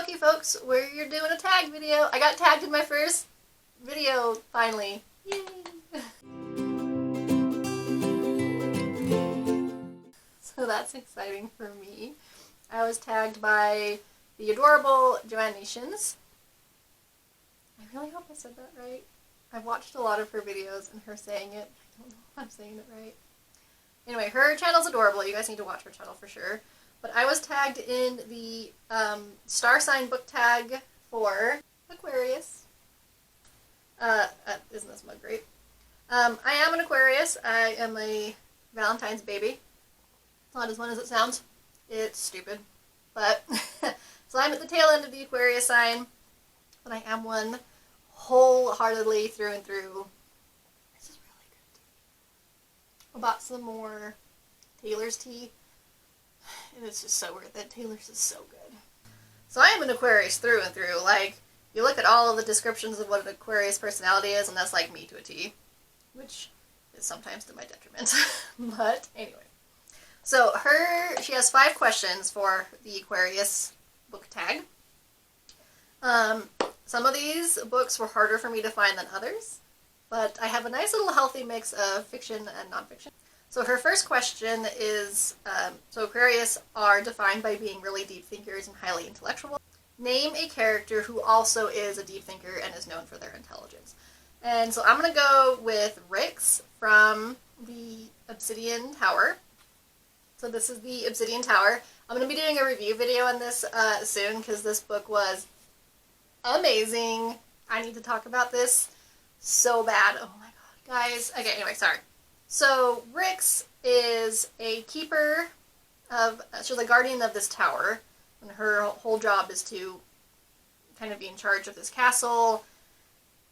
lucky folks, we're doing a tag video. I got tagged in my first video, finally. Yay! So that's exciting for me. I was tagged by the adorable Joanne Nations. I really hope I said that right. I've watched a lot of her videos and her saying it. I don't know if I'm saying it right. Anyway, her channel's adorable. You guys need to watch her channel for sure. But I was tagged in the star sign book tag for Aquarius. Isn't this mug great? I am an Aquarius. I am a Valentine's baby. Not as fun as it sounds. It's stupid. But, so I'm at the tail end of the Aquarius sign. But I am one wholeheartedly through and through. This is really good tea. I bought some more Taylor's tea. And it's just so worth it. Taylor's is so good. So I am an Aquarius through and through. Like, you look at all of the descriptions of what an Aquarius personality is, and that's like me to a T. Which is sometimes to my detriment. But anyway. So she has 5 questions for the Aquarius book tag. Some of these books were harder for me to find than others, but I have a nice little healthy mix of fiction and nonfiction. So her first question is, so Aquarius are defined by being really deep thinkers and highly intellectual. Name a character who also is a deep thinker and is known for their intelligence. And so I'm going to go with Rix from the Obsidian Tower. So this is the Obsidian Tower. I'm going to be doing a review video on this soon because this book was amazing. I need to talk about this so bad. Oh my god, guys. Okay, anyway, sorry. So Rix is a keeper of, she's a guardian of this tower, and her whole job is to kind of be in charge of this castle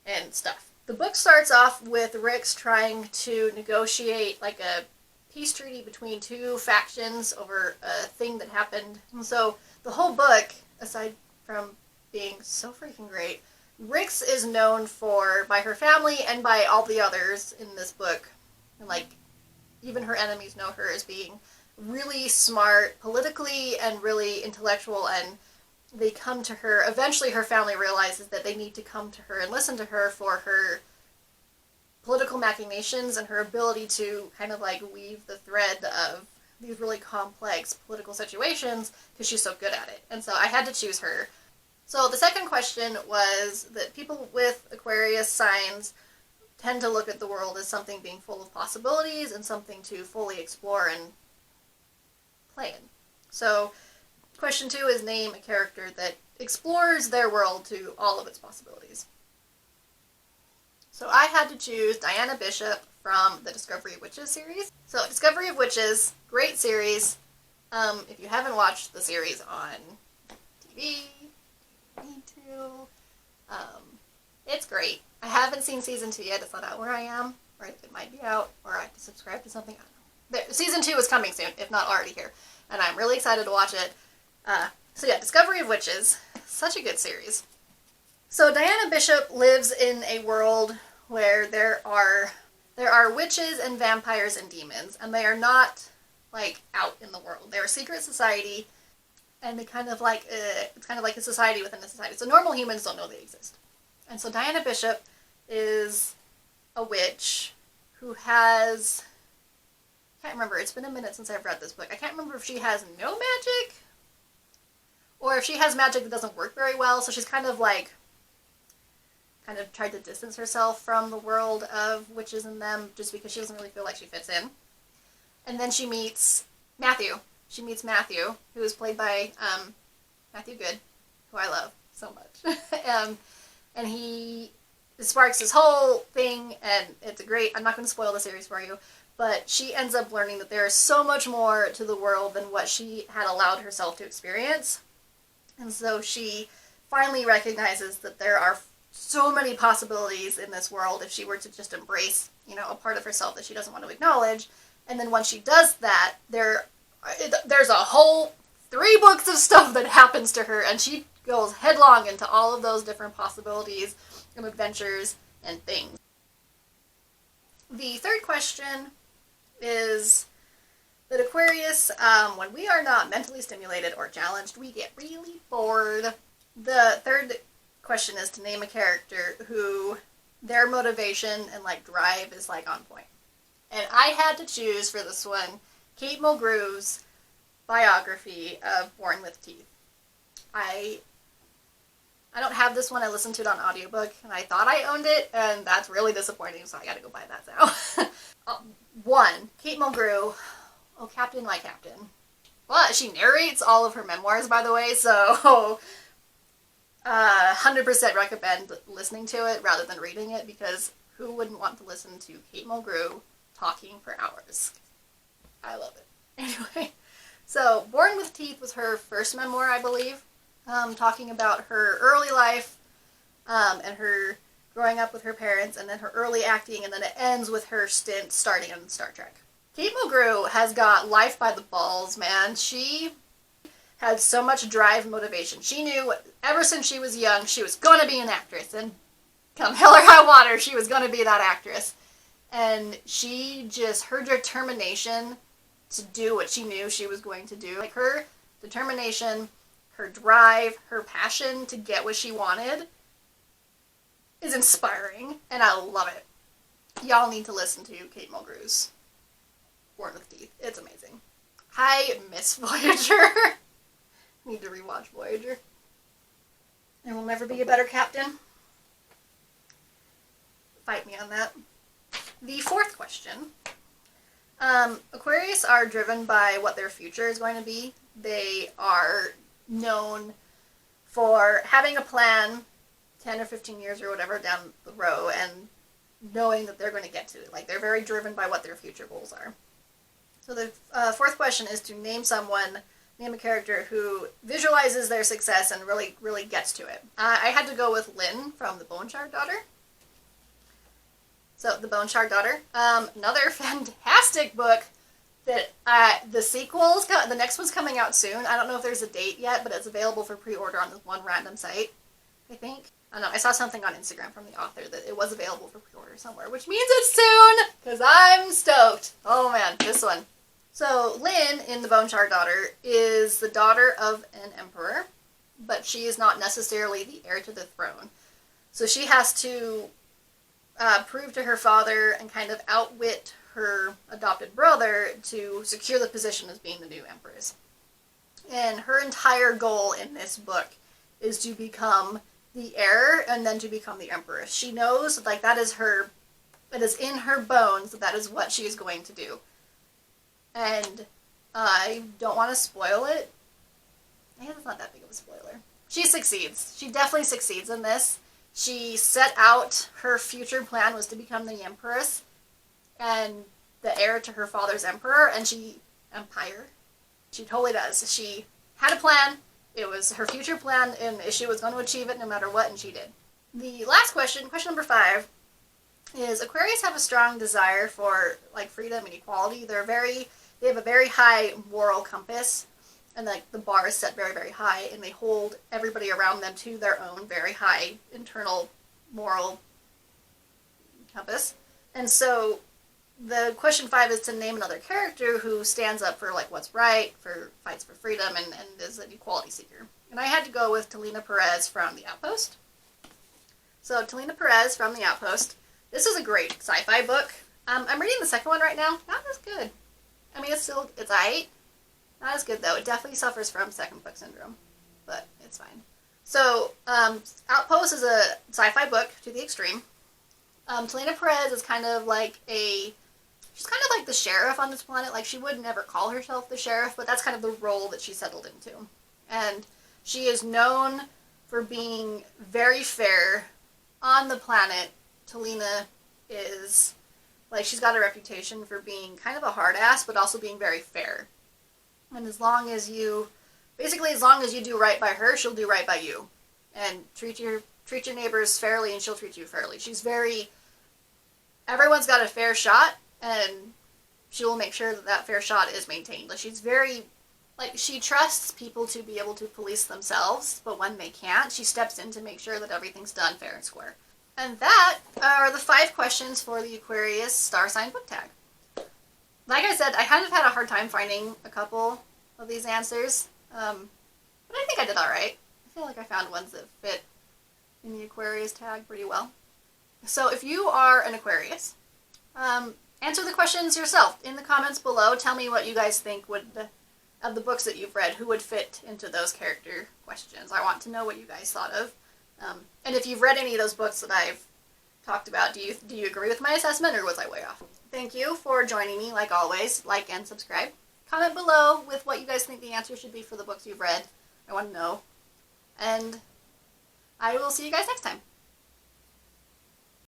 and stuff. The book starts off with Rix trying to negotiate like a peace treaty between 2 factions over a thing that happened. And so the whole book, aside from being so freaking great, Rix is known for, by her family and by all the others in this book, and like even her enemies know her as being really smart politically and really intellectual, and they come to her. Eventually her family realizes that they need to come to her and listen to her for her political machinations and her ability to kind of like weave the thread of these really complex political situations because she's so good at it. And so I had to choose her. So the second question was that people with Aquarius signs tend to look at the world as something being full of possibilities and something to fully explore and play in. So question 2 is name a character that explores their world to all of its possibilities. So I had to choose Diana Bishop from the Discovery of Witches series. So Discovery of Witches, great series. If you haven't watched the series on TV, you need to. It's great. I haven't seen season 2 yet. It's not out where I am, or it might be out, or I have to subscribe to something. I don't know. Season 2 is coming soon, if not already here, and I'm really excited to watch it. So yeah, Discovery of Witches, such a good series. So Diana Bishop lives in a world where there are witches and vampires and demons, and they are not like out in the world. They're a secret society, and they kind of like it's kind of like a society within a society. So normal humans don't know they exist. And so Diana Bishop is a witch who has, I can't remember, it's been a minute since I've read this book. I can't remember if she has no magic or if she has magic that doesn't work very well. So she's kind of tried to distance herself from the world of witches and them just because she doesn't really feel like she fits in. And then she meets Matthew. She meets Matthew, who is played by Matthew Good, who I love so much. And he sparks this whole thing, and it's a great, I'm not going to spoil the series for you, but she ends up learning that there is so much more to the world than what she had allowed herself to experience. And so she finally recognizes that there are so many possibilities in this world if she were to just embrace, a part of herself that she doesn't want to acknowledge. And then once she does that, there's a whole 3 books of stuff that happens to her, and she goes headlong into all of those different possibilities and adventures and things. The third question is that Aquarius, when we are not mentally stimulated or challenged, we get really bored. The third question is to name a character who their motivation and like drive is like on point. And I had to choose for this one Kate Mulgrew's biography of Born with Teeth. I don't have this one. I listened to it on audiobook, and I thought I owned it, and that's really disappointing, so I gotta go buy that now. One, Kate Mulgrew. Oh, Captain, my Captain. Well, she narrates all of her memoirs, by the way, so 100% recommend listening to it rather than reading it, because who wouldn't want to listen to Kate Mulgrew talking for hours? I love it. Anyway, so Born with Teeth was her first memoir, I believe, talking about her early life and her growing up with her parents, and then her early acting, and then it ends with her stint starting on Star Trek. Kate Mulgrew has got life by the balls, man. She had so much drive and motivation. She knew ever since she was young she was going to be an actress, and come hell or high water, she was going to be that actress. And she just, her determination to do what she knew she was going to do, like her determination, her drive, her passion to get what she wanted is inspiring, and I love it. Y'all need to listen to Kate Mulgrew's Born with Teeth. It's amazing. I miss Voyager. Need to rewatch Voyager. There will never be a better captain. Fight me on that. The fourth question. Aquarius are driven by what their future is going to be. They are known for having a plan 10 or 15 years or whatever down the road and knowing that they're going to get to it. Like, they're very driven by what their future goals are. So the fourth question is to name a character who visualizes their success and really, really gets to it. I had to go with Lynn from The Bone Shard Daughter. So, The Bone Shard Daughter. Another fantastic book that the sequels, the next one's coming out soon. I don't know if there's a date yet, but it's available for pre-order on this one random site, I think. I don't know, I saw something on Instagram from the author that it was available for pre-order somewhere, which means it's soon, because I'm stoked. Oh man, this one. So, Lynn, in The Bone Shard Daughter, is the daughter of an emperor, but she is not necessarily the heir to the throne. So she has to prove to her father and kind of outwit her adopted brother to secure the position as being the new empress. And her entire goal in this book is to become the heir and then to become the empress. She knows, like, it is in her bones that is what she is going to do. And I don't want to spoil it. I guess it's not that big of a spoiler. She succeeds. She definitely succeeds in this. She set out, her future plan was to become the empress and the heir to her father's empire. She totally does. She had a plan. It was her future plan, and she was going to achieve it no matter what, and she did. The last question, question number 5, is Aquarius have a strong desire for, like, freedom and equality. They have a very high moral compass, and, like, the bar is set very, very high, and they hold everybody around them to their own very high internal moral compass. And so the question 5 is to name another character who stands up for, like, what's right, fights for freedom, and is an equality seeker. And I had to go with Talina Perez from The Outpost. So, Talina Perez from The Outpost. This is a great sci-fi book. I'm reading the second one right now. Not as good. I mean, it's aight. Not as good, though. It definitely suffers from second book syndrome. But it's fine. So, Outpost is a sci-fi book to the extreme. Talina Perez is kind of like she's kind of like the sheriff on this planet. Like, she would never call herself the sheriff, but that's kind of the role that she settled into. And she is known for being very fair on the planet. Talina is, like, she's got a reputation for being kind of a hard ass, but also being very fair. And as long as you do right by her, she'll do right by you. And treat your neighbors fairly, and she'll treat you fairly. Everyone's got a fair shot, and she will make sure that fair shot is maintained. Like, she trusts people to be able to police themselves, but when they can't, she steps in to make sure that everything's done fair and square. And that are the 5 questions for the Aquarius Star Sign book tag. Like I said, I kind of had a hard time finding a couple of these answers, but I think I did alright. I feel like I found ones that fit in the Aquarius tag pretty well. So if you are an Aquarius, answer the questions yourself in the comments below. Tell me what you guys think would, of the books that you've read, who would fit into those character questions. I want to know what you guys thought of. And if you've read any of those books that I've talked about, do you agree with my assessment, or was I way off? Thank you for joining me, like always. Like and subscribe. Comment below with what you guys think the answer should be for the books you've read. I want to know. And I will see you guys next time.